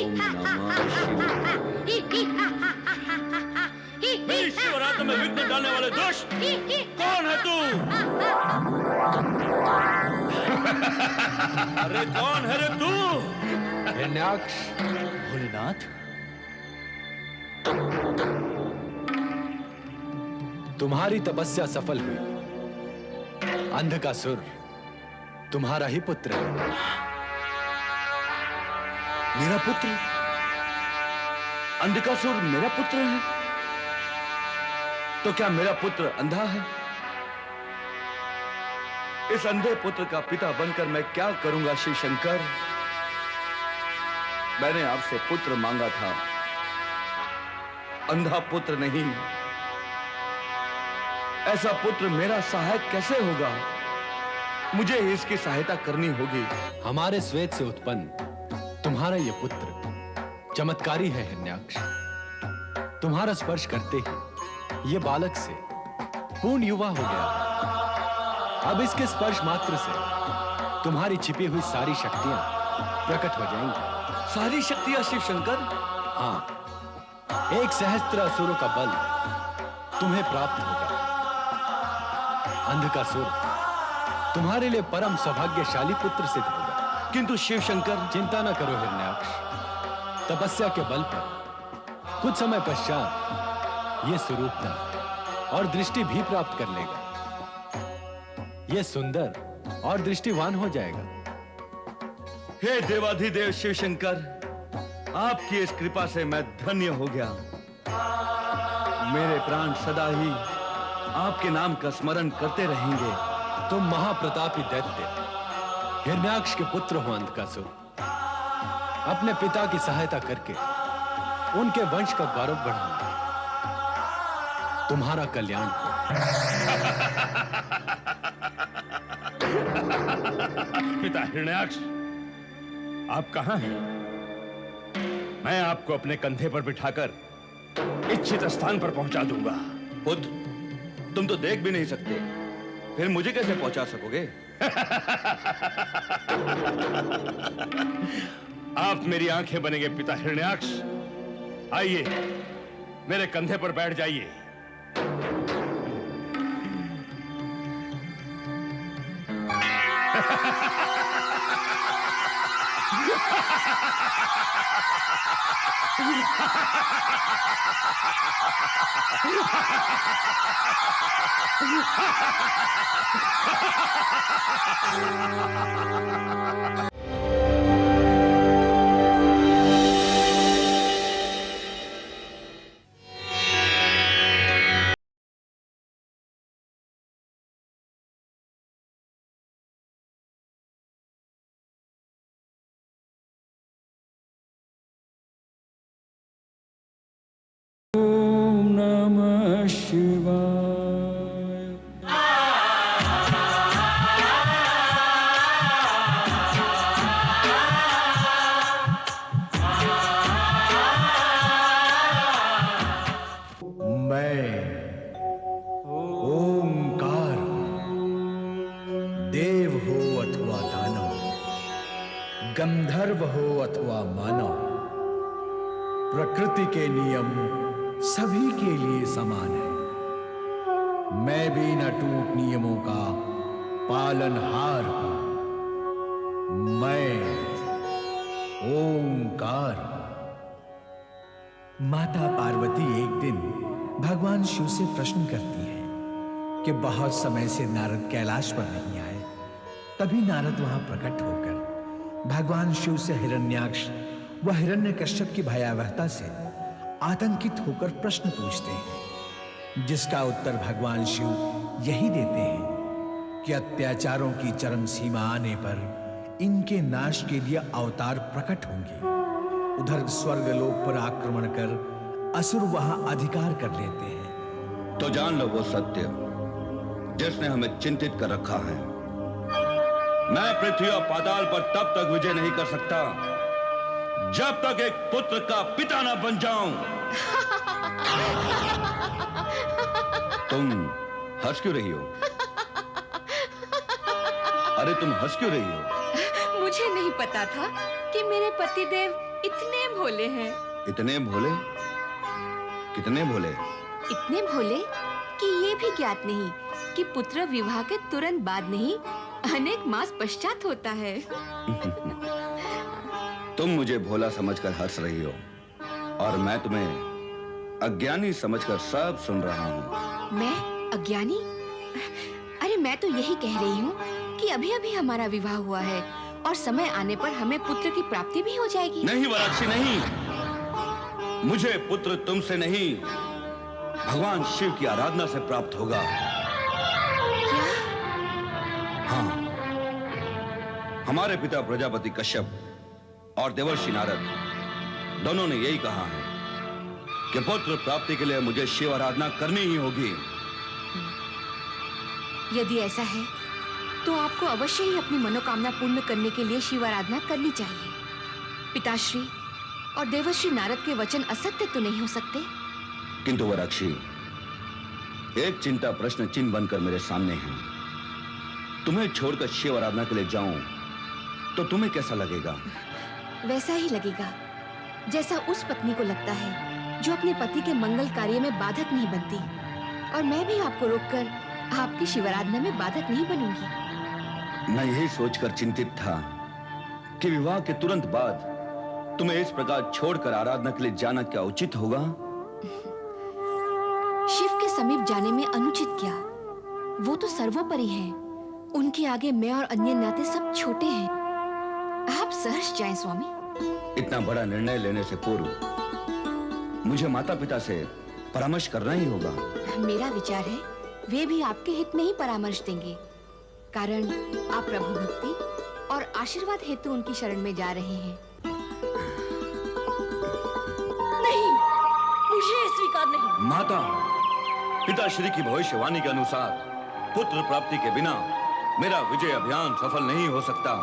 ओम नमः शिवाय। मेरी शिवरात्रि में विघ्न डालने वाले दुष्ट कौन है तू? अरे कौन है रे तू? हिरण्याक्ष, भोलेनाथ, तुम्हारी तपस्या सफल हुई। अंधकासुर तुम्हारा ही पुत्र है। मेरा पुत्र? अंधकासुर मेरा पुत्र है? तो क्या मेरा पुत्र अंधा है? इस अंधे पुत्र का पिता बनकर मैं क्या करूंगा शिव शंकर? मैंने आपसे पुत्र मांगा था, अंधा पुत्र नहीं। ऐसा पुत्र मेरा सहायक कैसे होगा? मुझे इसकी सहायता करनी होगी। हमारे श्वेत से उत्पन्न तुम्हारा यह पुत्र चमत्कारी है हिरण्याक्ष। तुम्हारा स्पर्श करते ही यह बालक से पूर्ण युवा हो गया है। अब इसके स्पर्श मात्र से तुम्हारी छिपी हुई सारी शक्तियां प्रकट हो जाएंगी। सारी शक्तियां शिव शंकर? हाँ, 1 सहस्त्र असुरों का बल तुम्हें प्राप्त होगा। अंधकासुर तुम्हारे लिए परम सौभाग्यशाली पुत्र सिद्ध होगा। किंतु शिव शंकर, चिंता न करो हिरण्याक्ष। तपस्या के बल पर कुछ समय पश्चात यह स्वरूपता और दृष्टि भी प्राप्त कर लेगा। यह सुंदर और दृष्टिवान हो जाएगा। हे देवाधिदेव शिव शंकर, आपकी इस कृपा से मैं धन्य हो गया। मेरे प्राण सदा ही आपके नाम का स्मरण करते रहेंगे। तुम महाप्रतापी दैत्य हिरण्याक्ष के पुत्र हो अंधकासुर। अपने पिता की सहायता करके उनके वंश का गौरव बढ़ाओ। तुम्हारा कल्याण हो। पिता हिरण्याक्ष, आप कहां हैं? मैं आपको अपने कंधे पर बिठाकर इच्छित स्थान पर पहुंचा दूंगा। पुत्र, तुम तो देख भी नहीं सकते, फिर मुझे कैसे पहुंचा सकोगे? आप मेरी आंखें बनेंगे पिता हिरण्याक्ष। आइए, मेरे कंधे पर बैठ जाइए। ओम नमः शिवाय। मैं ओंकार देव हो अथवा दानव, गंधर्व हो अथवा मानव, प्रकृति के नियम सभी के लिए समान है। मैं भी न टूट नियमों का पालनहार हूं। मैं ओंकार हूं। माता पार्वती एक दिन भगवान शिव से प्रश्न करती हैं कि बहुत समय से नारद कैलाश पर नहीं आए। तभी नारद वहां प्रकट होकर भगवान शिव से हिरण्याक्ष व हिरण्यकश्यप की भयावहता से आतंकित होकर प्रश्न पूछते हैं, जिसका उत्तर भगवान शिव यही देते हैं कि अत्याचारों की चरम सीमा आने पर इनके नाश के लिए अवतार प्रकट होंगे। उधर स्वर्गलोक पर आक्रमण कर असुर वहां अधिकार कर लेते हैं। तो जान लो वो सत्य जिसने हमें चिंतित कर रखा है। मैं पृथ्वी और पाताल पर तब तक विजय नहीं कर सकता जब तक एक पुत्र का पिता ना बन जाऊं। तुम हंस क्यों रही हो? अरे तुम हंस क्यों रही हो? मुझे नहीं पता था कि मेरे पतिदेव इतने भोले हैं। इतने भोले? कितने भोले? इतने भोले कि ये भी ज्ञात नहीं कि पुत्र विवाह के तुरंत बाद नहीं, अनेक मास पश्चात होता है। तुम मुझे भोला समझकर हंस रही हो और मैं तुम्हें अज्ञानी समझकर सब सुन रहा हूँ। मैं अज्ञानी? अरे मैं तो यही कह रही हूँ कि अभी-अभी हमारा विवाह हुआ है और समय आने पर हमें पुत्र की प्राप्ति भी हो जाएगी। नहीं वराक्षी, नहीं। मुझे पुत्र तुमसे नहीं, भगवान शिव की आराधना से प्राप्त होगा। क्या? हाँ, हमारे पिता प्रजापति कश्यप और देवर्षि नारद दोनों ने यही कहा है कि पुत्र प्राप्ति के लिए मुझे शिव आराधना करनी ही होगी। यदि ऐसा है तो आपको अवश्य ही अपनी मनोकामना पूर्ण करने के लिए शिव आराधना करनी चाहिए। पिताश्री और देवर्षि नारद के वचन असत्य तो नहीं हो सकते। किंतु वराक्षी, एक चिंता प्रश्न चिन्ह बनकर मेरे सामने है। तुम्हें छोड़कर शिव आराधना के लिए जाऊं तो तुम्हें कैसा लगेगा? वैसा ही लगेगा जैसा उस पत्नी को लगता है जो अपने पति के मंगल कार्य में बाधक नहीं बनती। और मैं भी आपको रोककर आपकी शिवाराधना में बाधक नहीं बनूंगी। मैं यही सोचकर चिंतित था कि विवाह के तुरंत बाद तुम्हें इस प्रकार छोड़कर आराधना के लिए जाना क्या उचित होगा? शिव के समीप जाने में अनुचित क्या? वो तो सर्वोपरि हैं। उनके आगे मैं और अन्य नाते सब छोटे हैं। आप सहर्ष जाएं स्वामी। इतना बड़ा निर्णय लेने से पूर्व मुझे माता पिता से परामर्श करना ही होगा। मेरा विचार है वे भी आपके हित में ही परामर्श देंगे, कारण आप प्रभु भक्ति और आशीर्वाद हेतु उनकी शरण में जा रहे हैं। नहीं, मुझे स्वीकार नहीं। माता, पिताश्री की भविष्यवाणी के अनुसार पुत्र प्राप्ति के बिना मेरा विजय अभियान सफल नहीं हो सकता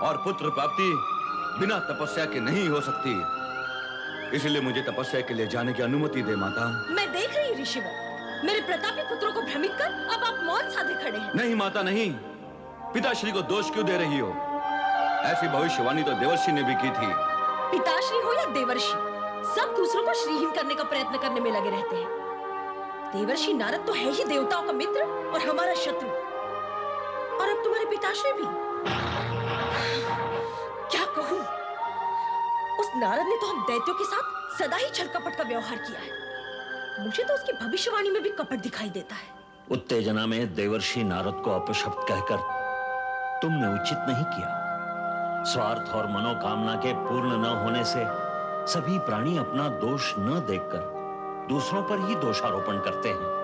और पुत्र प्राप्ति बिना तपस्या के नहीं हो सकती। इसलिए मुझे तपस्या के लिए जाने की अनुमति दे माता। मैं देख रही हूँ ऋषिवर, मेरे प्रतापी पुत्रों को भ्रमित कर अब आप मौन साधे खड़े हैं। नहीं माता, नहीं। पिताश्री को दोष क्यों दे रही हो? ऐसी भविष्यवाणी तो देवर्षि ने भी की थी। पिताश्री हो या देवर्षि, सब दूसरों को श्रीहीन करने का प्रयत्न करने में लगे रहते हैं। देवर्षि नारद तो है ही देवताओं का मित्र और हमारा शत्रु, और अब तुम्हारे पिताश्री भी। क्या कहूं, उस नारद ने तो हम दैत्यों के साथ सदा ही छल कपट का व्यवहार किया है। मुझे तो उसकी भविष्यवाणी में भी कपट दिखाई देता है। उत्तेजना में देवर्षि नारद को अपशब्द कहकर तुमने उचित नहीं किया। स्वार्थ और मनोकामना के पूर्ण न होने से सभी प्राणी अपना दोष न देखकर दूसरों पर ही दोषारोपण करते हैं।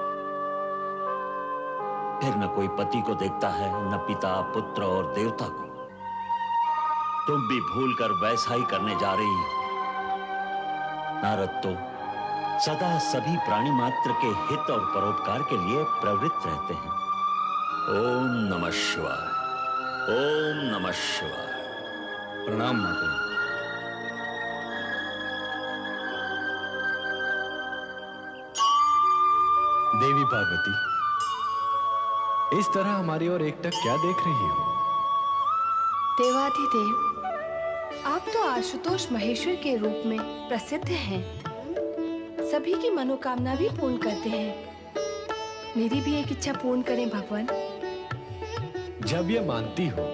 फिर न कोई पति को देखता है, न पिता, पुत्र और देवता को। तुम भी भूलकर वैसा ही करने जा रही हो। नारद तो सदा सभी प्राणी मात्र के हित और परोपकार के लिए प्रवृत्त रहते हैं। ओम नमः शिवाय, ओम नमः शिवाय। प्रणाम माता। देवी पार्वती, इस तरह हमारी ओर एकटक क्या देख रही हो? देवाधिदेव, आप तो आशुतोष महेश्वर के रूप में प्रसिद्ध हैं। सभी की मनोकामना भी पूर्ण करते हैं। मेरी भी एक इच्छा पूर्ण करें भगवान। जब ये मानती हो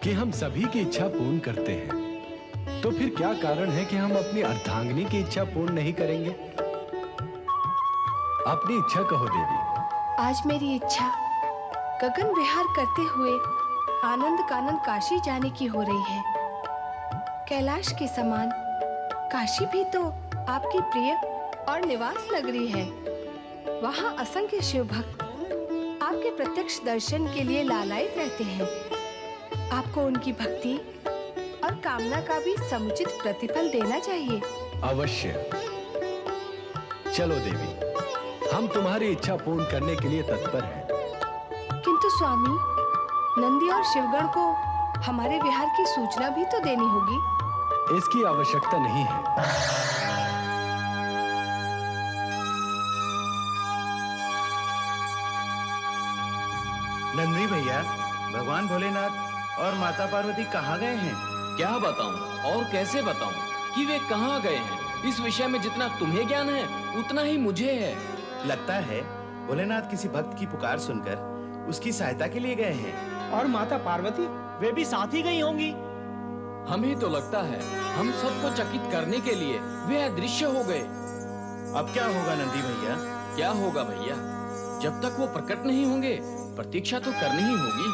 कि हम सभी की इच्छा पूर्ण करते हैं, तो फिर क्या कारण है कि हम अपनी अर्धांगिनी की इच्छा पूर्ण नहीं करेंगे? अपनी इच्छा कहो देवी। आज मेरी इच्छा गगन विहार करते हुए आनंद कानन काशी जाने की हो रही है। कैलाश के समान काशी भी तो आपकी प्रिय और निवास नगरी है। वहाँ असंख्य शिव भक्त आपके प्रत्यक्ष दर्शन के लिए लालायित रहते हैं। आपको उनकी भक्ति और कामना का भी समुचित प्रतिफल देना चाहिए। अवश्य। चलो देवी, हम तुम्हारी इच्छा पूर्ण करने के लिए तत्पर हैं। किंतु स्वामी, नंदी और शिवगण को हमारे विहार की सूचना भी तो देनी होगी। इसकी आवश्यकता नहीं है। नंदी भैया, भगवान भोलेनाथ और माता पार्वती कहाँ गए हैं? क्या बताऊं और कैसे बताऊं? कि वे कहाँ गए हैं। इस विषय में जितना तुम्हें ज्ञान है उतना ही मुझे है। लगता है भोलेनाथ किसी भक्त की पुकार सुनकर उसकी सहायता के लिए गए हैं। और माता पार्वती वे भी साथ ही गई होंगी। हमें तो लगता है हम सबको चकित करने के लिए वे अदृश्य हो गए। अब क्या होगा नंदी भैया? क्या होगा भैया, जब तक वो प्रकट नहीं होंगे प्रतीक्षा तो करनी ही होगी।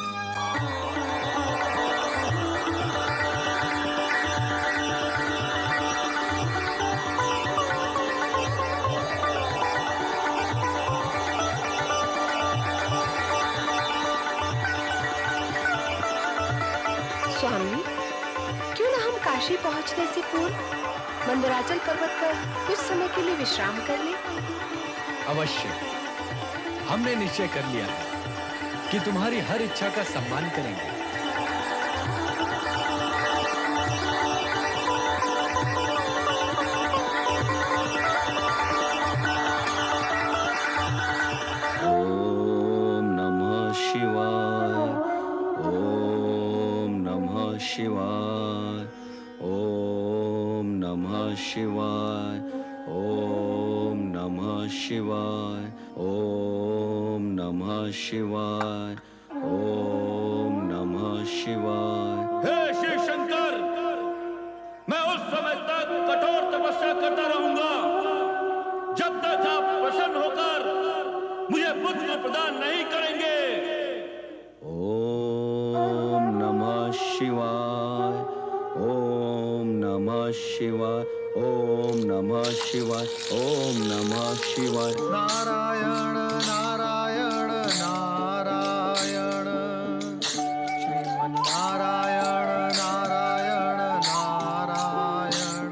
स्वामी, क्यों ना हम काशी पहुंचने से पूर्व मंदराचल पर्वत पर कुछ समय के लिए विश्राम कर लें? अवश्य, हमने निश्चय कर लिया है कि तुम्हारी हर इच्छा का सम्मान करेंगे। ओम नमः शिवाय, ओम नमः शिवाय, ओम नमः शिवाय, ओम नमः शिवाय, ओम नमः शिवाय, ओम नमः शिवाय। हे शिव शंकर, मैं उस समय तक कठोर तपस्या करता रहूंगा जब तक आप प्रसन्न होकर मुझे पुत्र प्रदान नहीं करेंगे। ओम नमः शिवाय, ओम नमः शिवाय, ओम नमः शिवाय, ओम नमः शिवाय। नारायण नारायण नारायण, श्रीमन नारायण नारायण नारायण।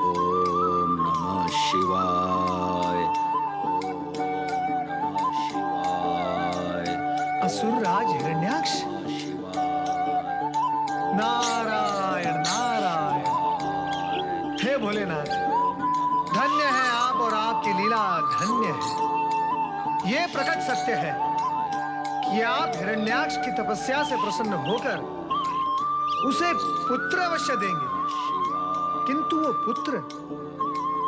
ओम नमः शिवाय, ओम नमः शिवाय, असुरराज हिरण्याक्ष, नारायण नारायण। हे भोलेनाथ, धन्य है आप और आपकी लीला धन्य है। ये प्रकट सत्य है कि आप हिरण्याक्ष की तपस्या से प्रसन्न होकर उसे पुत्र अवश्य देंगे, किंतु वो पुत्र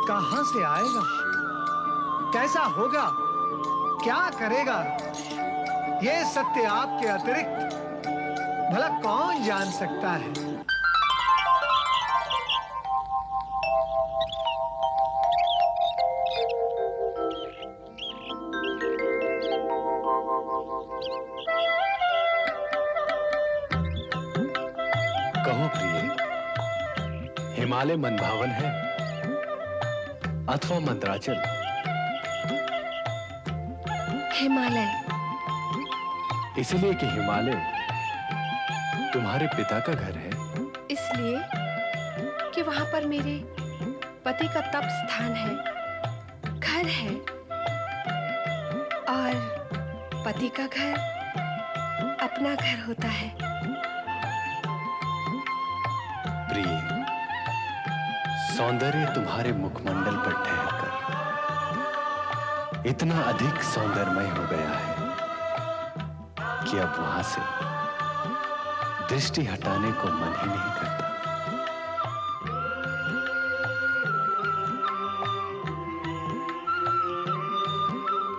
कहां से आएगा, कैसा होगा, क्या करेगा, ये सत्य आपके अतिरिक्त भला कौन जान सकता है। कहो प्रिय, हिमालय मनभावन है अथवा मंदराचल? हिमालय। इसलिए कि हिमालय तुम्हारे पिता का घर है। इसलिए कि वहां पर मेरे पति का तप स्थान है, घर है, और पति का घर अपना घर होता है। प्रिय, सौंदर्य तुम्हारे मुखमंडल पर ठहरकर इतना अधिक सौंदर्यमय हो गया है कि अब वहां से दृष्टि हटाने को मन ही नहीं करता।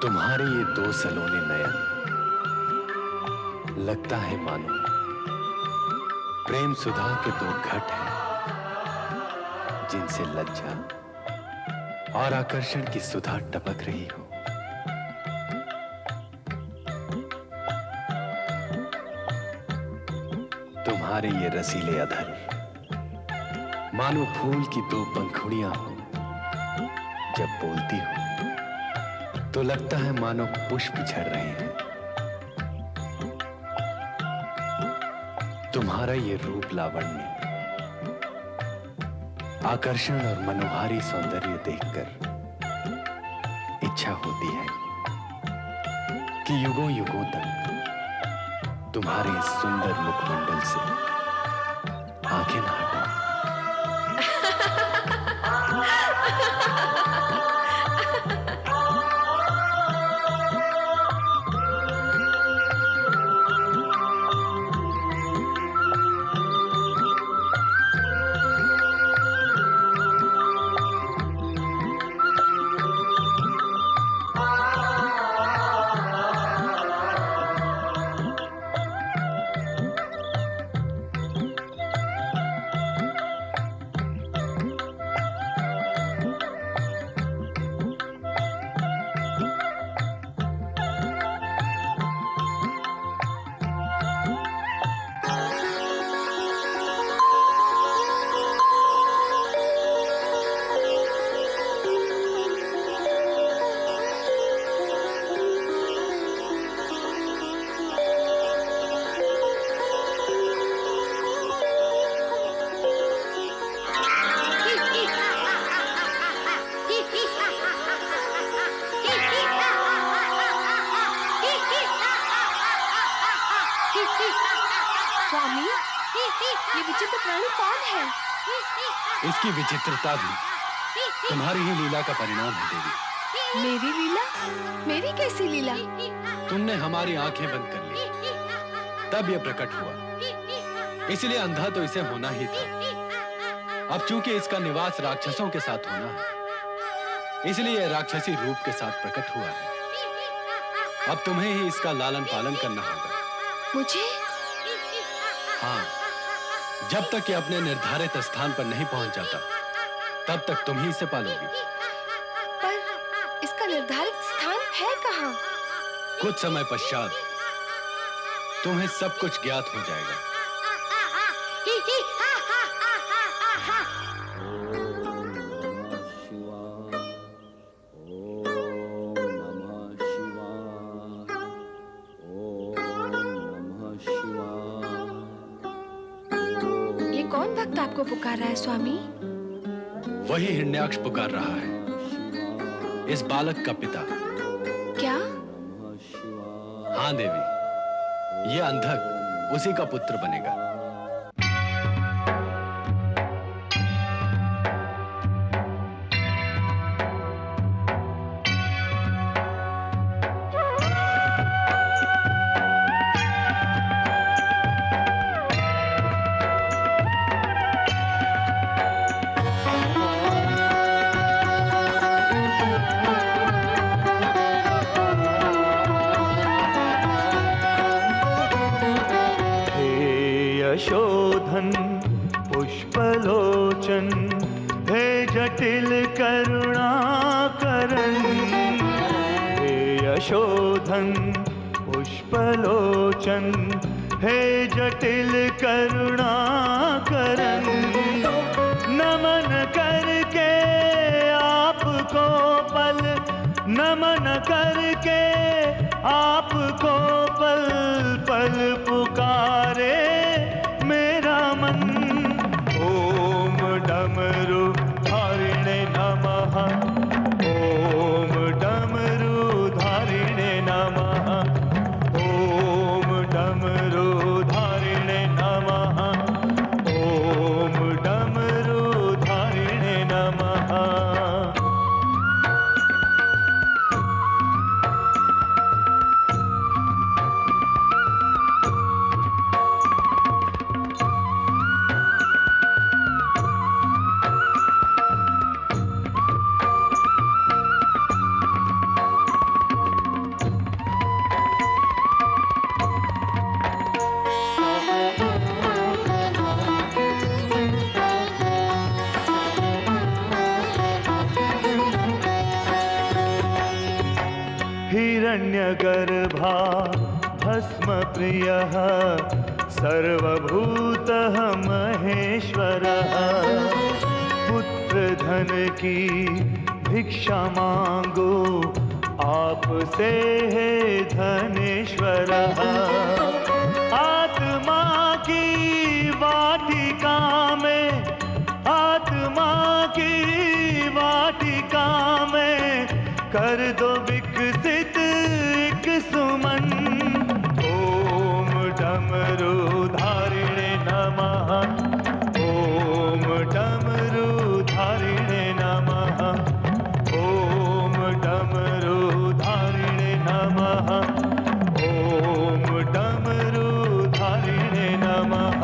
तुम्हारे ये दो सलोने नयन लगता है मानो प्रेम सुधा के दो घट हैं, जिनसे लज्जा और आकर्षण की सुधा टपक रही हो। तुम्हारे ये रसीले अधर मानो फूल की दो पंखुड़ियां हो, जब बोलती हो तो लगता है मानो पुष्प झड़ रहे हैं। तुम्हारा ये रूप लावण्य, आकर्षण और मनोहारी सौंदर्य देखकर इच्छा होती है कि युगों युगों तक तुम्हारे इस सुंदर मुखमंडल से आंखें न हटाऊं। स्वामी, ये विचित्र प्राणी कौन है? इसकी विचित्रता भी तुम्हारी ही लीला का परिणाम है देवी। मेरी लीला? मेरी कैसी लीला? तुमने हमारी आंखें बंद कर ली, तब यह प्रकट हुआ। इसलिए अंधा तो इसे होना ही था। अब चूंकि इसका निवास राक्षसों के साथ होना है, इसलिए यह राक्षसी रूप के साथ प्रकट हुआ है। अब तुम्हें ही इसका लालन पालन करना होगा। मुझे? हाँ, जब तक ये अपने निर्धारित स्थान पर नहीं पहुंच जाता, तब तक तुम ही इसे पालोगी। पर इसका निर्धारित स्थान है कहाँ? कुछ समय पश्चात तुम्हें सब कुछ ज्ञात हो जाएगा। ये कौन भक्त आपको पुकार रहा है स्वामी? वही हिरण्याक्ष पुकार रहा है, इस बालक का पिता। क्या? हाँ देवी, ये अंधक उसी का पुत्र बनेगा। यशोधन पुष्पलोचन हे जटिल करुणाकरन, हे यशोधन पुष्पलोचन हे जटिल करुणाकरन, नमन करके आपको पल, नमन करके आपको पल पल पुकारे मेरा मन। ओम डमरू धारिणे नमः, ओम डमरू धारिणे नमः, ओम डमरू धारिणे नमः, ओम डमरू धारिणे नमः। हिरण्यगर्भा भस्म प्रियः सर्वभूतः महेश्वरः, पुत्र धन की भिक्षा मांगो आपसे है धनेश्वरः, आत्मा की वाटिका में, आत्मा की वाटिका में कर दो विकसित एक सुमन। ओम डमरू धारिणे नमः, ओम डमरू धारिणे नमः, ओम डमरू धारिणे नमः, ओम डमरू धारिणे नमः।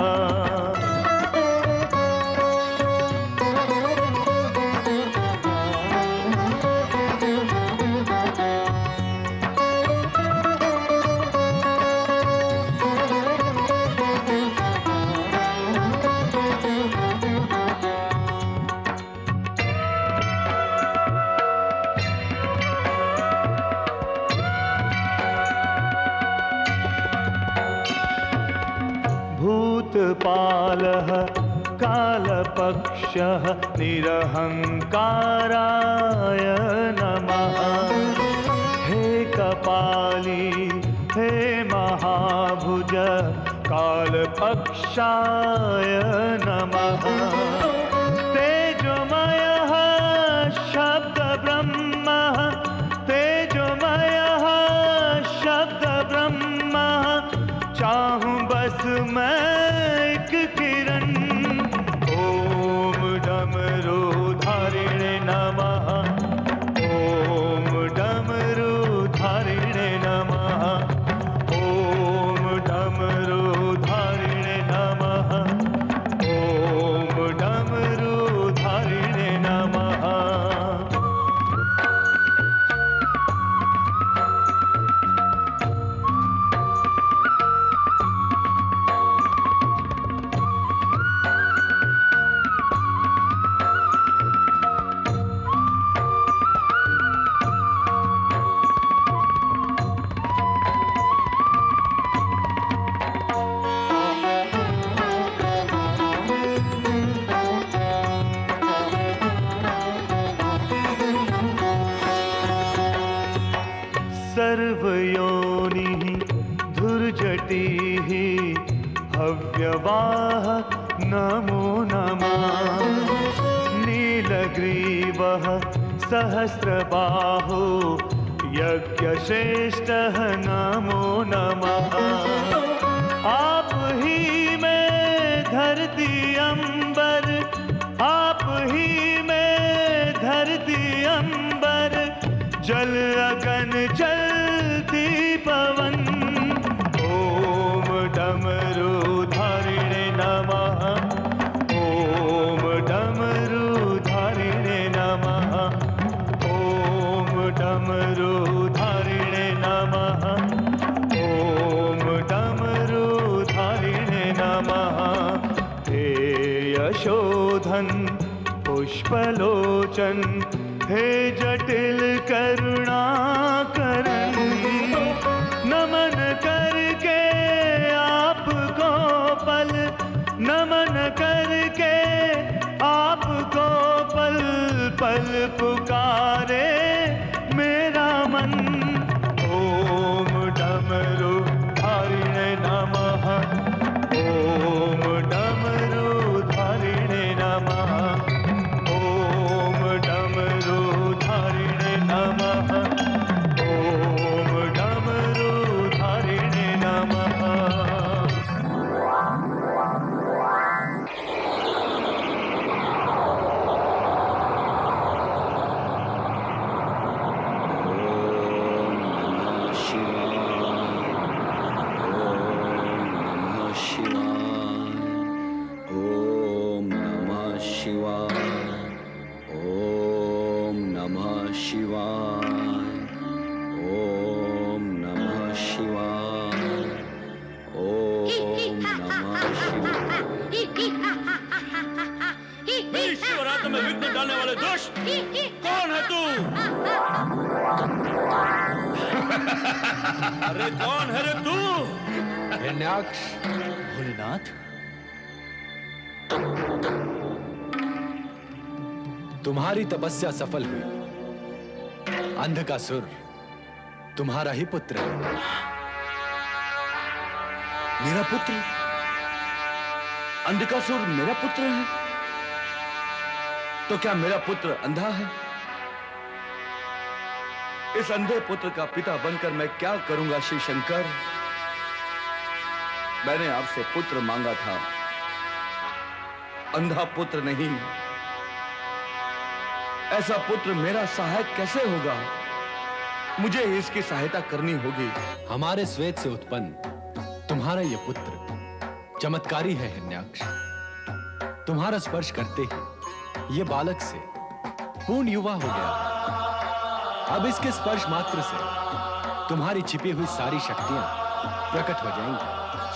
भूतपालः कालपक्षः निरहङ्काराय नमः, हे कपाली हे महाभुज कालपक्षाय नमः, तेजोमयः शब्द ब्रह्म, तेजोमयः शब्द ब्रह्म, चाहूं बस मैं एक किरण। ओम डमरू धारिणे नमः, ओम डमरू धारिणे नमः, ओम डमरू धारिणे नमः, ओम डमरू धारिणे नमः। सर्वयोनिः धुर्जटिः हव्यवाः नमो नमः। नीलग्रीवः सहस्रबाहो यज्ञश्रेष्ठः नमो नमः। आप ही में धरती अंबर, आप ही में धरती अंबर, जल अगन चलती पवन। ओम डमरू धारिणे नमः, ओम डमरू धारिणे नमः, ओम डमरू धारिणे नमः, ओम डमरू धारिणे नमः। हे यशोधन पुष्पलोचन, हे जटिल करुणाकरण, नमन करके आपको पल, नमन करके आपको पल पल पुकारे मेरा मन। ओम डमरू धारिणे नमः, ओम डमरू धारिणे नमः, ओम डमरू धारिणे नमः, ओम डमरू धारिणे नमः। ओम नमः शिवाय, ओम नमः शिवाय, ओम नमः शिवाय, ओम नमः शिवाय। मेरी शिवरात्रि में विघ्न डालने वाले दुष्ट, कौन है तू? अरे कौन है रे तू? हिरण्याक्ष, भोलेनाथ, तुम्हारी तपस्या सफल हुई। अंधकासुर तुम्हारा ही पुत्र है। मेरा पुत्र? अंधकासुर मेरा पुत्र है? तो क्या मेरा पुत्र अंधा है? इस अंधे पुत्र का पिता बनकर मैं क्या करूंगा शिव शंकर? मैंने आपसे पुत्र मांगा था, अंधा पुत्र नहीं। ऐसा पुत्र मेरा सहायक कैसे होगा? मुझे ही इसकी सहायता करनी होगी। हमारे श्वेत से उत्पन्न तुम्हारा यह पुत्र चमत्कारी है हिरण्याक्ष। तुम्हारा स्पर्श करते ही ये बालक से पूर्ण युवा हो गया। अब इसके स्पर्श मात्र से तुम्हारी छिपी हुई सारी शक्तियां प्रकट हो जाएंगी।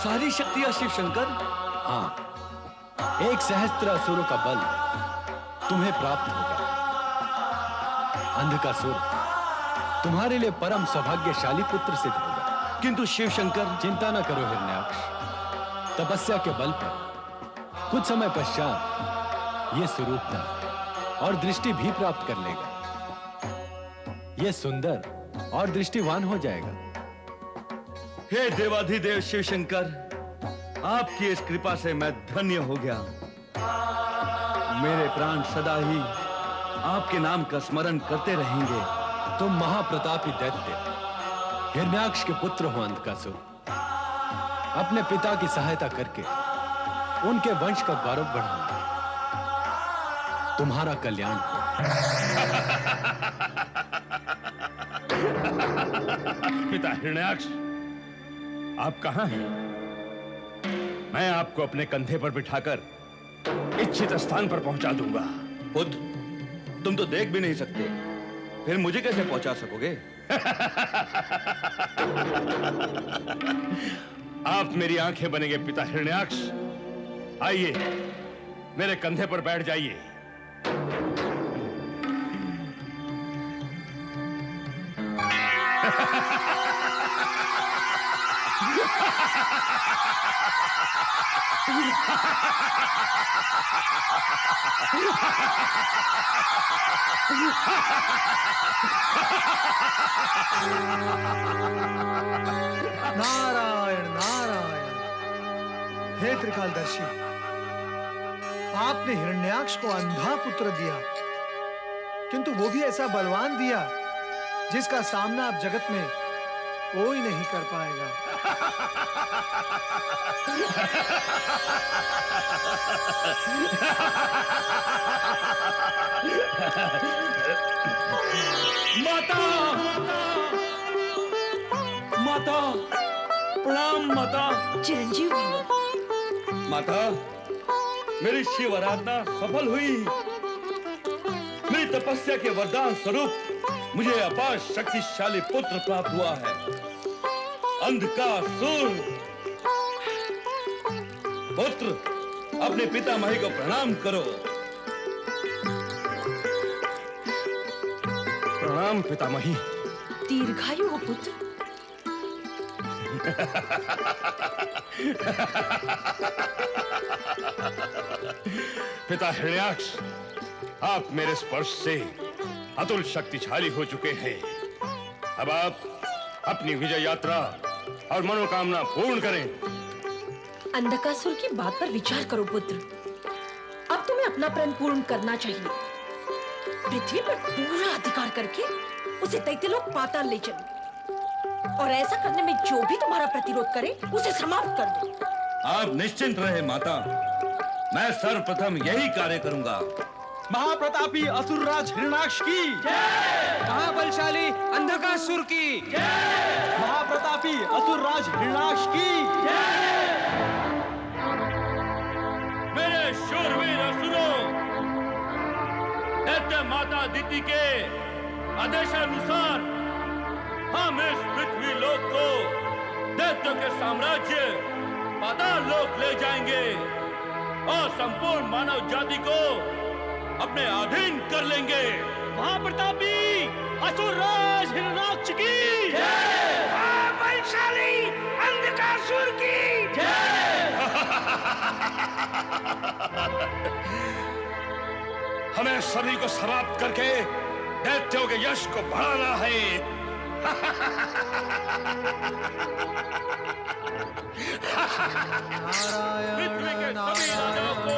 सारी शक्तियां शिव शंकर? हाँ, एक सहस्त्र असुरों का बल तुम्हें प्राप्त होगा। अंधकासुर तुम्हारे लिए परम सौभाग्यशाली पुत्र सिद्ध होगा। किंतु शिव शंकर, चिंता न करो हिरण्याक्ष। तपस्या के बल पर कुछ समय पश्चात ये सुरूपता और दृष्टि भी प्राप्त कर लेगा। ये सुंदर और दृष्टिवान हो जाएगा। हे देवाधिदेव शिव शंकर, आपकी इस कृपा से मैं धन्य हो गया। मेरे प्राण सदा ही आपके नाम का स्मरण करते रहेंगे। तुम महाप्रतापी दैत्य हिरण्याक्ष के पुत्र हो अंधकासुर। अपने पिता की सहायता करके उनके वंश का गौरव बढ़ाऊंगा। तुम्हारा कल्याण हो। पिता हिरण्याक्ष, आप कहां हैं? मैं आपको अपने कंधे पर बिठाकर इच्छित स्थान पर पहुंचा दूंगा। पुत्र, तुम तो देख भी नहीं सकते, फिर मुझे कैसे पहुंचा सकोगे? आप मेरी आंखें बनेंगे पिता हिरण्याक्ष। आइए, मेरे कंधे पर बैठ जाइए। नारायण नारायण। हे त्रिकालदर्शी, आपने हिरण्याक्ष को अंधा पुत्र दिया, किंतु वो भी ऐसा बलवान दिया जिसका सामना अब जगत में कोई नहीं कर पाएगा। माता, माता, प्रणाम माता। चिरंजीव भव। माता, मेरी शिव आराधना सफल हुई। मेरी तपस्या के वरदान स्वरूप मुझे अपार शक्तिशाली पुत्र प्राप्त हुआ है, अंधकासुर। पुत्र, अपने पितामही को प्रणाम करो। प्रणाम पितामही। दीर्घायु हो पुत्र। पिता हिरण्याक्ष, आप मेरे स्पर्श से अतुल शक्तिशाली हो चुके हैं। अब आप अपनी विजय यात्रा और मनोकामना पूर्ण करें। अंधकासुर की बात पर विचार करो पुत्र। अब तुम्हें अपना प्रण पूर्ण करना चाहिए। पृथ्वी पर पूरा अधिकार करके उसे दैत्यलोक पाताल ले चलो, और ऐसा करने में जो भी तुम्हारा प्रतिरोध करे उसे समाप्त कर दो। आप निश्चिंत रहे माता, मैं सर्वप्रथम यही कार्य करूंगा। महाप्रतापी असुरराज हिरण्याक्ष की जय। महाबलशाली अंधकासुर की जय। महाप्रतापी असुरराज हिरण्याक्ष की जय। मेरे शूरवीर असुरों, दैत्य माता दिति के आदेशानुसार हम इस पृथ्वी लोक को दैत्यों के साम्राज्य पाताल लोक ले जाएंगे और संपूर्ण मानव जाति को अपने अधीन कर लेंगे। महाप्रतापी असुरराज हिरण्याक्ष की जय। महाबलशाली अंधकासुर की जय। हमें सभी को समाप्त करके दैत्यों के यश को बढ़ाना है। पृथ्वी के सभी राजाओं को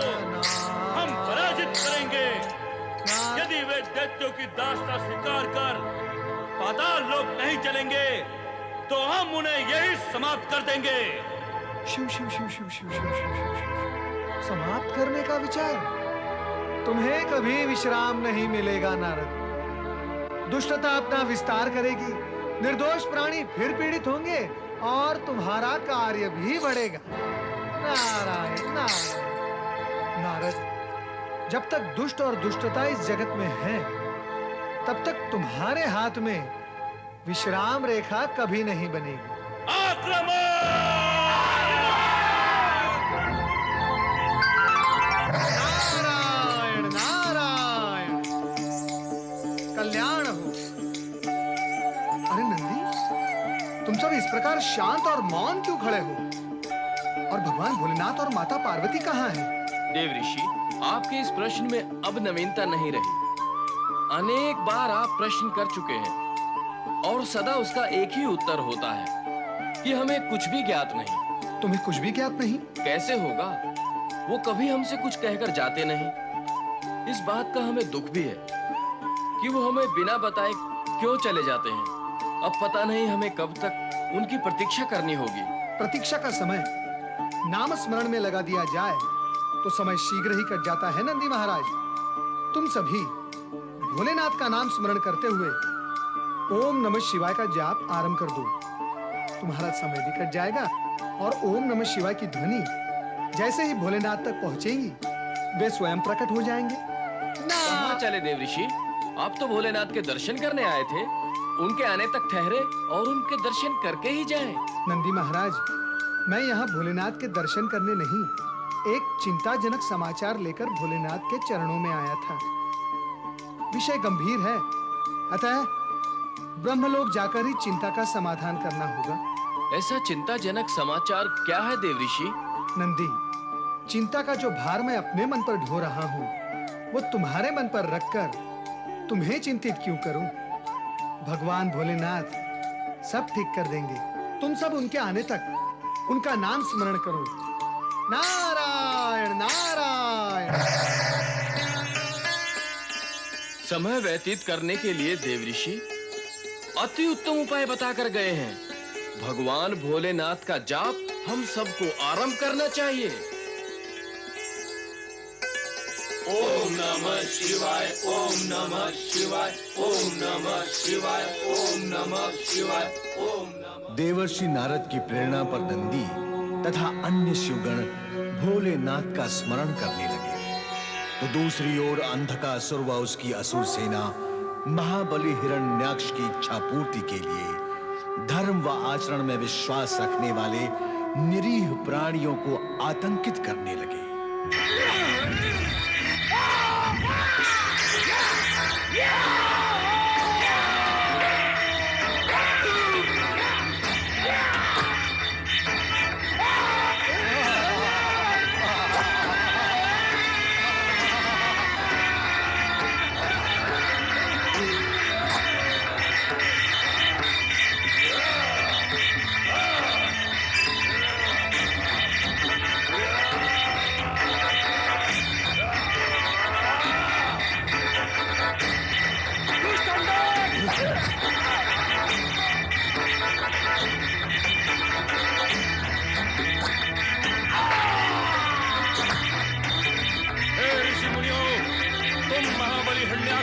हम पराजित करेंगे। यदि वे दैत्यों की दास्ता स्वीकार कर पाताल लोक नहीं चलेंगे तो हम उन्हें यही समाप्त कर देंगे। शिव शिव शिव शिव शिव शिव शिव शिव शिव। समाप्त करने का विचार? तुम्हें कभी विश्राम नहीं मिलेगा नारद। दुष्टता अपना विस्तार करेगी, निर्दोष प्राणी फिर पीड़ित होंगे और तुम्हारा कार्य भी बढ़ेगा। नारायण नारायण। नारद, जब तक दुष्ट और दुष्टता इस जगत में है, तब तक तुम्हारे हाथ में विश्राम रेखा कभी नहीं बनेगी। आक्रमण! नारायण नारायण। कल्याण हो। अरे नंदी, तुम सब इस प्रकार शांत और मौन क्यों खड़े हो? और भगवान भोलेनाथ और माता पार्वती कहाँ हैं? देव ऋषि, आपके इस प्रश्न में अब नवीनता नहीं रही। अनेक बार आप प्रश्न कर चुके हैं और सदा उसका एक ही उत्तर होता है कि हमें कुछ भी ज्ञात नहीं। तुम्हें कुछ भी ज्ञात नहीं? कैसे होगा? वो कभी हमसे कुछ कहकर जाते नहीं। इस बात का हमें दुख भी है कि वो हमें बिना बताए क्यों चले जाते हैं। अब पता नहीं हमें कब तक उनकी प्रतीक्षा करनी होगी। प्रतीक्षा का समय नाम स्मरण में लगा दिया जाए तो समय शीघ्र ही कट जाता है नंदी महाराज। तुम सभी भोलेनाथ का नाम स्मरण करते हुए ओम नमः शिवाय का जाप आरंभ कर दो। तुम्हारा समय भी कट जाएगा और ओम नमः शिवाय की ध्वनि जैसे ही भोलेनाथ तक पहुंचेंगी वे स्वयं प्रकट हो जाएंगे। कहाँ चले देव ऋषि? आप तो भोलेनाथ के दर्शन करने आए थे। उनके आने तक ठहरे और उनके दर्शन करके ही जाएं। नंदी महाराज, मैं यहाँ भोलेनाथ के दर्शन करने नहीं, एक चिंताजनक समाचार लेकर भोलेनाथ के चरणों में आया था। विषय गंभीर है, अतः ब्रह्मलोक जाकर ही चिंता का समाधान करना होगा। ऐसा चिंताजनक समाचार क्या है देव ऋषि? नंदी, चिंता का जो भार मैं अपने मन पर ढो रहा हूँ वो तुम्हारे मन पर रखकर तुम्हें चिंतित क्यों करूं? भगवान भोलेनाथ सब ठीक कर देंगे। तुम सब उनके आने तक उनका नाम स्मरण करो। नारायण नारायण। समय व्यतीत करने के लिए देव ऋषि अति उत्तम उपाय बताकर गए हैं। भगवान भोलेनाथ का जाप हम सबको आरंभ करना चाहिए। ओम नमः शिवाय, ओम नमः शिवाय, ओम नमः शिवाय, ओम नमः शिवाय, ओम नमः। देवर्षि नारद की प्रेरणा पर नंदी तथा अन्य शिवगण भोलेनाथ का स्मरण करने लगे तो दूसरी ओर अंधकासुर व उसकी असुर सेना महाबली हिरण्याक्ष की इच्छा पूर्ति के लिए धर्म व आचरण में विश्वास रखने वाले निरीह प्राणियों को आतंकित करने लगे।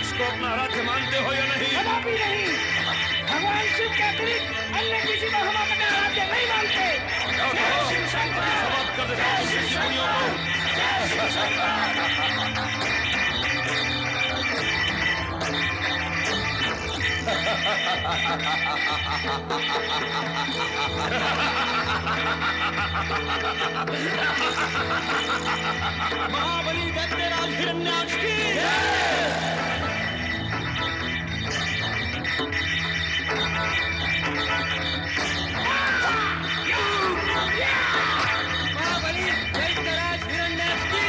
को अपना आराध्य मानते हो या नहीं? कदापि नहीं। भगवान शिव के अतिरिक्त अन्य किसी को हम अपना आराध्य नहीं मानते। समाप्त कर देता हूं ऋषि मुनियों को। महाबली दैत्यराज हिरण्याक्ष की महाबली दैत्यराज हिरण्याक्ष की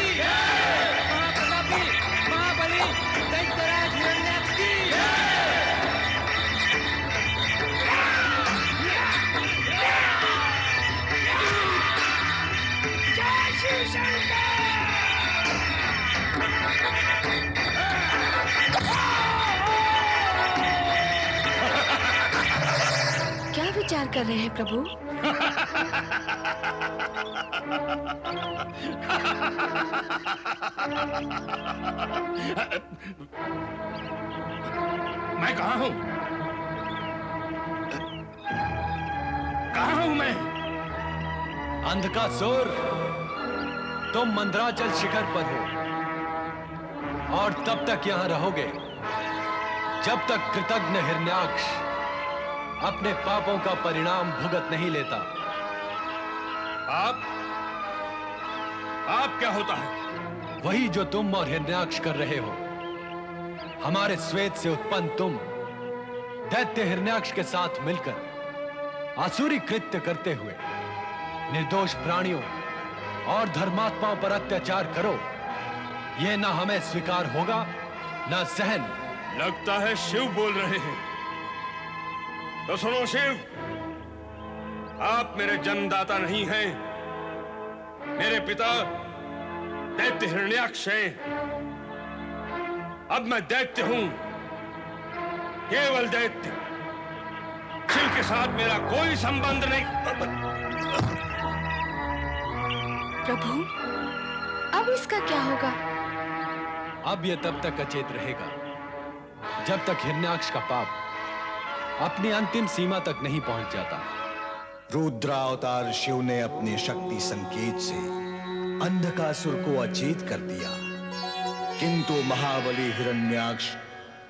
महाप्रतापी महाबली दैत्यराज हिरण्याक्ष की जय शिव शंकर। क्या विचार कर रहे हैं प्रभु? मैं कहाँ हूँ? कहाँ हूँ मैं? अंधकासुर, तुम मंदराचल शिखर पर हो और तब तक यहां रहोगे जब तक कृतज्ञ हिरण्याक्ष अपने पापों का परिणाम भुगत नहीं लेता। आप क्या होता है? वही जो तुम और हिरण्याक्ष कर रहे हो। हमारे श्वेत से उत्पन्न तुम दैत्य हिरण्याक्ष के साथ मिलकर आसुरी कृत्य करते हुए निर्दोष प्राणियों और धर्मात्माओं पर अत्याचार करो, यह ना हमें स्वीकार होगा ना सहन। लगता है शिव बोल रहे हैं। तो सुनो शिव, आप मेरे जन्मदाता नहीं हैं। मेरे पिता दैत्य हिरण्याक्ष हैं। अब मैं दैत्य हूं, केवल दैत्य। शिव के साथ मेरा कोई संबंध नहीं। प्रभु, अब इसका क्या होगा? अब यह तब तक अचेत रहेगा जब तक हिरण्याक्ष का पाप अपनी अंतिम सीमा तक नहीं पहुंच जाता। रुद्रावतार शिव ने अपने शक्ति संकेत से अंधकासुर को अचेत कर दिया, किंतु महाबली हिरण्याक्ष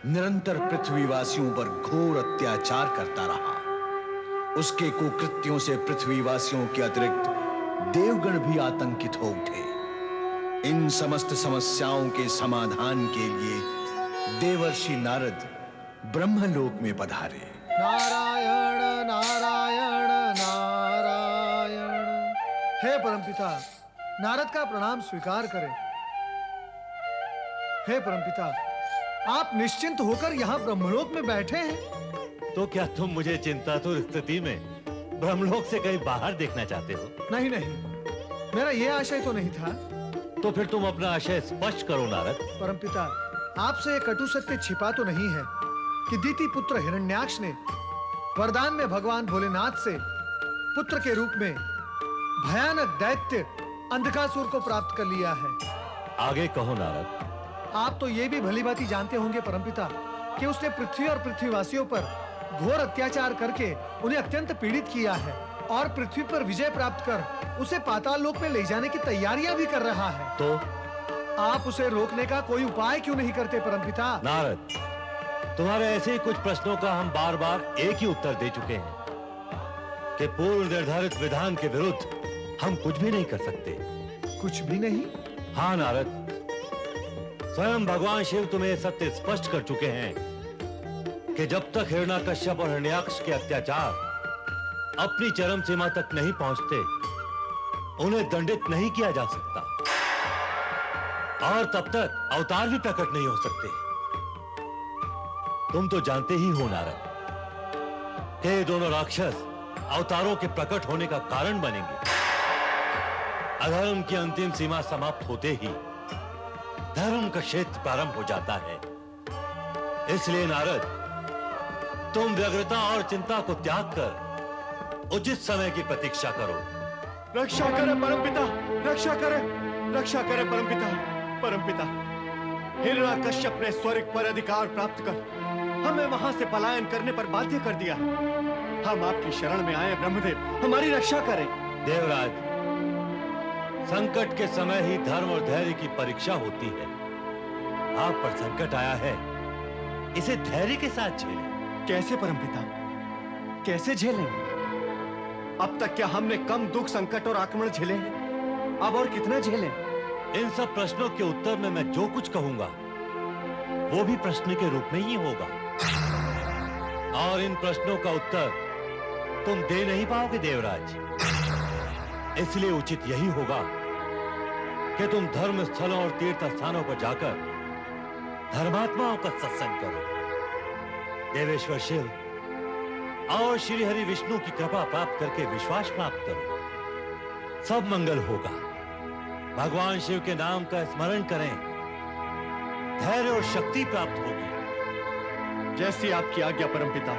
निरंतर पृथ्वीवासियों पर घोर अत्याचार करता रहा। उसके कुकृत्यों से पृथ्वीवासियों के अतिरिक्त देवगण भी आतंकित हो उठे। इन समस्त समस्याओं के समाधान के लिए देवर्षि नारद ब्रह्मलोक में पधारे। नारायण नारायण नारायण। हे परमपिता, नारद का प्रणाम स्वीकार करें। हे परमपिता, आप निश्चिंत होकर यहाँ ब्रह्मलोक में बैठे हैं। तो क्या तुम मुझे चिंतातुर स्थिति में ब्रह्मलोक से कहीं बाहर देखना चाहते हो? नहीं नहीं, मेरा यह आशय तो नहीं था। तो फिर तुम अपना आशय स्पष्ट करो नारद। परमपिता, आपसे एक कटु सत्य छिपा तो नहीं है कि दीति पुत्र हिरण्याक्ष ने वरदान में भगवान भोलेनाथ से पुत्र के रूप में भयानक दैत्य अंधकासुर को प्राप्त कर लिया है। आगे कहो नारद। आप तो ये भी भलीभांति जानते होंगे परमपिता कि उसने पृथ्वी और पृथ्वीवासियों पर घोर अत्याचार करके उन्हें अत्यंत पीड़ित किया है और पृथ्वी पर विजय प्राप्त कर उसे पाताल लोक में ले जाने की तैयारियां भी कर रहा है। तो आप उसे रोकने का कोई उपाय क्यों नहीं करते परमपिता? नारद, तुम्हारे ऐसे ही कुछ प्रश्नों का हम बार बार एक ही उत्तर दे चुके हैं कि पूर्व निर्धारित विधान के विरुद्ध हम कुछ भी नहीं कर सकते। कुछ भी नहीं? हाँ नारद, स्वयं भगवान शिव तुम्हें सत्य स्पष्ट कर चुके हैं कि जब तक हिरण्याकश्यप और हिरण्याक्ष के अत्याचार अपनी चरम सीमा तक नहीं पहुंचते, उन्हें दंडित नहीं किया जा सकता और तब तक अवतार भी प्रकट नहीं हो सकते। तुम तो जानते ही हो नारद कि ये दोनों राक्षस अवतारों के प्रकट होने का कारण बनेंगे। अधर्म की अंतिम सीमा समाप्त होते ही धर्म का क्षेत्र प्रारंभ हो जाता है। इसलिए नारद, तुम व्यग्रता और चिंता को त्याग कर उचित समय की प्रतीक्षा करो। रक्षा करें परमपिता, रक्षा करें, रक्षा करें परमपिता। परमपिता, हिरण्याकश्यप ने स्वर्ग पर अधिकार प्राप्त कर हमें वहां से पलायन करने पर बाध्य कर दिया। हम आपकी शरण में आए ब्रह्मदेव, हमारी रक्षा करें। देवराज, संकट के समय ही धर्म और धैर्य की परीक्षा होती है। आप पर संकट आया है, इसे धैर्य के साथ झेलें। कैसे परमपिता, कैसे झेलें? अब तक क्या हमने कम दुख, संकट और आक्रमण झेले हैं? अब और कितना झेलें? इन सब प्रश्नों के उत्तर में मैं जो कुछ कहूंगा वो भी प्रश्न के रूप में ही होगा, और इन प्रश्नों का उत्तर तुम दे नहीं पाओगे देवराज। इसलिए उचित यही होगा कि तुम धर्म स्थलों और तीर्थ स्थानों पर जाकर धर्मात्माओं का सत्संग करो। देवेश्वर शिव और श्री हरि विष्णु की कृपा प्राप्त करके विश्वास प्राप्त करो, सब मंगल होगा। भगवान शिव के नाम का स्मरण करें, धैर्य और शक्ति प्राप्त होगी। जैसी आपकी आज्ञा परमपिता।